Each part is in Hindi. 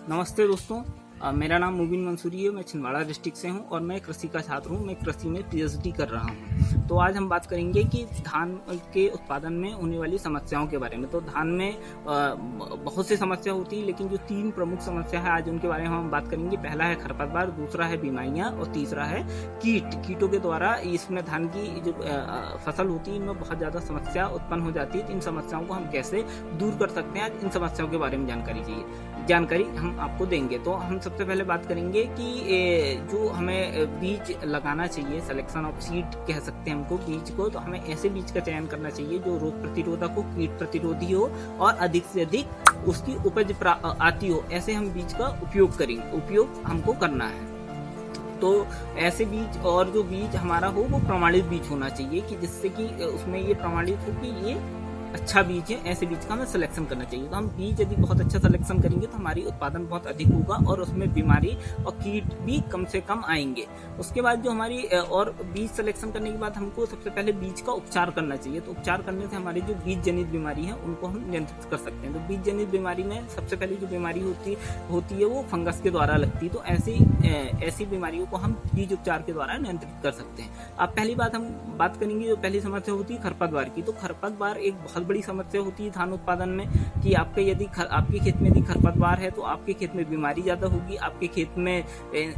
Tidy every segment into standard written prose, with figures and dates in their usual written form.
नमस्ते दोस्तों, मेरा नाम मुबीन मंसूरी है। मैं छिंदवाड़ा डिस्ट्रिक्ट से हूं और मैं कृषि का छात्र हूं। मैं कृषि में पीएचडी कर रहा हूं। तो आज हम बात करेंगे कि धान के उत्पादन में होने वाली समस्याओं के बारे में। तो धान में बहुत सी समस्या होती है, लेकिन जो 3 प्रमुख समस्या है आज उनके बारे में हम बात करेंगे। पहला है खरपतवार, दूसरा है बीमारियां और तीसरा है कीटों के द्वारा इसमें धान की जो फसल होती है इनमें बहुत ज़्यादा समस्या उत्पन्न हो जाती है। इन समस्याओं को हम कैसे दूर कर सकते हैं, आज इन समस्याओं के बारे में जानकारी हम आपको देंगे। तो हम सबसे पहले बात करेंगे कि जो हमें बीज लगाना चाहिए, सिलेक्शन ऑफ सीड कह सकते हैं हमको बीज को। तो हमें ऐसे बीज का चयन करना चाहिए जो रोग प्रतिरोधक हो, कीट प्रतिरोधी हो और अधिक से अधिक उसकी उपज आती हो। ऐसे हम बीज का उपयोग हमको करना है। तो ऐसे बीज, और जो बीज हमारा हो वो प्रमाणित बीज होना चाहिए कि जिससे कि उसमें ये प्रमाणित हो कि ये अच्छा बीज है। ऐसे बीज का हमें सिलेक्शन करना चाहिए। तो हम बीज यदि बहुत अच्छा सिलेक्शन करेंगे तो हमारी उत्पादन बहुत अधिक होगा और उसमें बीमारी और कीट भी कम से कम आएंगे। उसके बाद जो हमारी और बीज सिलेक्शन करने के बाद हमको सबसे पहले बीज का उपचार करना चाहिए। तो उपचार करने से हमारी जो बीज जनित बीमारी है उनको हम नियंत्रित कर सकते हैं। तो बीज जनित बीमारी में सबसे पहले जो बीमारी होती है वो फंगस के द्वारा लगती है। तो ऐसी बीमारियों को हम बीज उपचार के द्वारा नियंत्रित कर सकते हैं। अब पहली बात हम बात करेंगे, जो पहली समस्या होती है खरपतवार की। तो खरपतवार एक बहुत बड़ी समस्या होती है धान उत्पादन में कि आपके खेत में यदि खरपतवार है तो आपके खेत में बीमारी ज्यादा होगी, आपके खेत में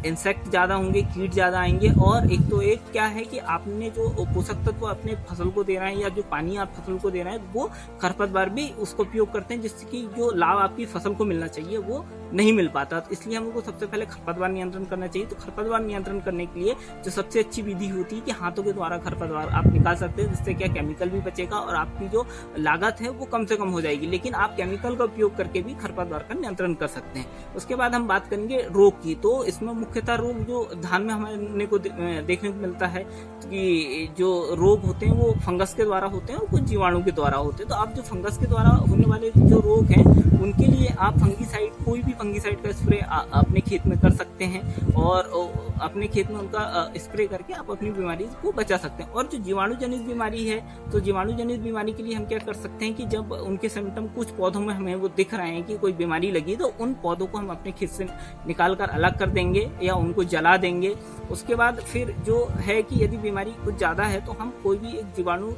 इंसेक्ट ज्यादा होंगे, कीट ज्यादा आएंगे। और एक क्या है कि आपने जो पोषक तत्व अपने फसल को दे रहे हैं या जो पानी आप फसल को दे रहे हैं वो खरपतवार भी उसको उपयोग करते हैं, जिससे कि जो लाभ आपकी फसल को मिलना चाहिए वो नहीं मिल पाता। तो इसलिए हमको सबसे पहले खरपतवार नियंत्रण करना चाहिए। तो खरपतवार नियंत्रण करने के लिए जो सबसे अच्छी विधि होती है कि हाथों के द्वारा खरपतवार आप निकाल सकते हैं, जिससे क्या केमिकल भी बचेगा और आपकी जो लागत है वो कम से कम हो जाएगी। लेकिन आप केमिकल का उपयोग करके भी खरपतवार का नियंत्रण कर सकते हैं। उसके बाद हम बात करेंगे रोग की। तो इसमें मुख्यतः रोग जो धान में हमारे को देखने को मिलता है कि जो रोग होते हैं वो फंगस के द्वारा होते हैं और कुछ जीवाणु के द्वारा होते हैं। तो आप जो फंगस के द्वारा होने वाले जो रोग हैं उनके लिए आप कोई भी फंगीसाइड का स्प्रे अपने खेत में कर सकते हैं और अपने खेत में उनका स्प्रे करके आप अपनी बीमारी को बचा सकते हैं। और जो जीवाणु जनित बीमारी है, तो जीवाणु जनित बीमारी के लिए हम क्या कर सकते हैं कि जब उनके सिम्टम कुछ पौधों में हमें वो दिख रहे हैं कि कोई बीमारी लगी, तो उन पौधों को हम अपने खेत से निकाल कर अलग कर देंगे या उनको जला देंगे। उसके बाद फिर जो है कि यदि बीमारी कुछ ज्यादा है तो हम कोई भी एक जीवाणु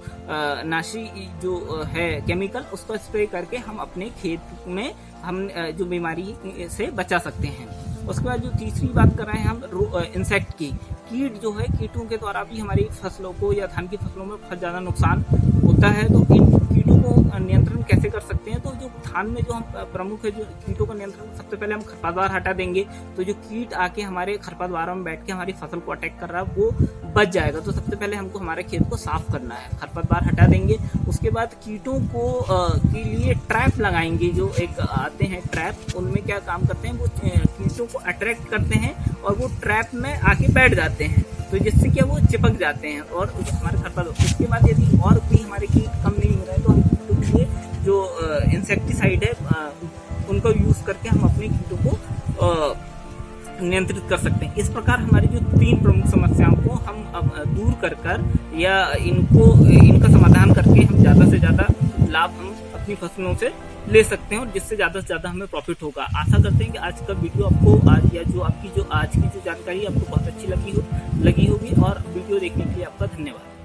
नाशी जो है केमिकल उसको स्प्रे करके हम अपने खेत में हम जो बीमारी से बचा सकते हैं। उसके बाद जो तीसरी बात कर रहे हैं हम इंसेक्ट की, कीट जो है, कीटों के द्वारा भी हमारी फसलों को या धान की फसलों में बहुत ज्यादा नुकसान होता है। तो इन कीटों को नियंत्रण कैसे कर सकते हैं? तो जो धान में जो हम प्रमुख है जो कीटों का नियंत्रण, सबसे पहले हम खरपतवार हटा देंगे। तो जो कीट आके हमारे खरपतवारों में बैठ के हमारी फसल को अटैक कर रहा है वो बच जाएगा। तो सबसे पहले हमको हमारे खेत को साफ करना है, खरपतवार हटा देंगे। उसके बाद कीटों को के लिए ट्रैप लगाएंगे, जो एक आते हैं ट्रैप, उनमें क्या काम करते हैं वो कीटों को अट्रैक्ट करते हैं और वो ट्रैप में आके बैठ जाते हैं। तो जिससे क्या वो चिपक जाते हैं और हमारे खरपतवार। उसके बाद यदि और भी हमारे कीट कम नहीं हो रहे हैं तो हम कीटों के लिए जो इंसेक्टिसाइड है उनका यूज करके हम अपने कीटों को नियंत्रित कर सकते हैं। इस प्रकार हमारी जो 3 प्रमुख समस्याओं को हम दूर कर या इनका समाधान करके हम ज्यादा से ज्यादा लाभ हम अपनी फसलों से ले सकते हैं और जिससे ज्यादा से ज्यादा हमें प्रॉफिट होगा। आशा करते हैं कि आज का वीडियो आपको आज की जो जानकारी आपको बहुत अच्छी लगी होगी और वीडियो देखने के लिए आपका धन्यवाद।